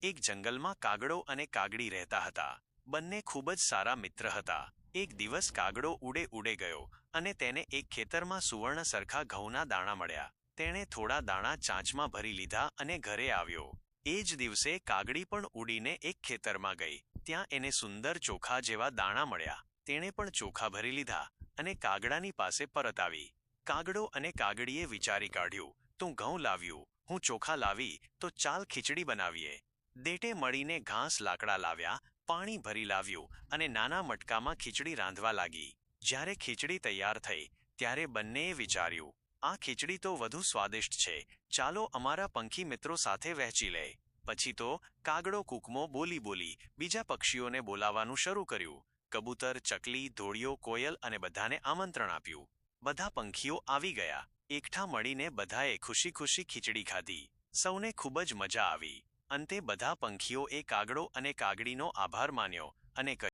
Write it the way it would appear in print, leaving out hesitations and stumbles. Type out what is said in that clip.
એક જંગલમાં કાગડો અને કાગડી રહેતા હતા. બંને ખૂબ જ સારા મિત્ર હતા. એક દિવસ કાગડો ઉડે ઉડે ગયો અને તેને એક ખેતરમાં સુવર્ણ સરખા ઘઉંના દાણા મળ્યા. તેણે થોડા દાણા ચાંચમાં ભરી લીધા અને ઘરે આવ્યો. એ જ દિવસે કાગડી પણ ઉડીને એક ખેતરમાં ગઈ. ત્યાં એને સુંદર ચોખા જેવા દાણા મળ્યા. તેણે પણ ચોખા ભરી લીધા અને કાગડાની પાસે પરત આવી. કાગડો અને કાગડીએ વિચારી કાઢ્યું, તું ઘઉં લાવ્યું, હું ચોખા લાવી, તો ચાલ ખીચડી બનાવીએ. દેટે મળીને ઘાસ લાકડા લાવ્યા, પાણી ભરી લાવ્યું અને નાના મટકામાં ખીચડી રાંધવા લાગી. જ્યારે ખીચડી તૈયાર થઈ ત્યારે બંનેએ વિચાર્યું, આ ખીચડી તો વધુ સ્વાદિષ્ટ છે, ચાલો અમારા પંખી મિત્રો સાથે વહેંચી લે. પછી તો કાગડો કૂકમો બોલી બોલી બીજા પક્ષીઓને બોલાવવાનું શરૂ કર્યું. કબૂતર, ચકલી, ધોળિયો, કોયલ અને બધાને આમંત્રણ આપ્યું. બધા પંખીઓ આવી ગયા. એકઠા મળીને બધાએ ખુશી ખુશી ખીચડી ખાધી. સૌને ખૂબ જ મજા આવી. અંતે બધા પંખીઓએ કાગડો અને કાગડીનો આભાર માન્યો અને કહ્યું,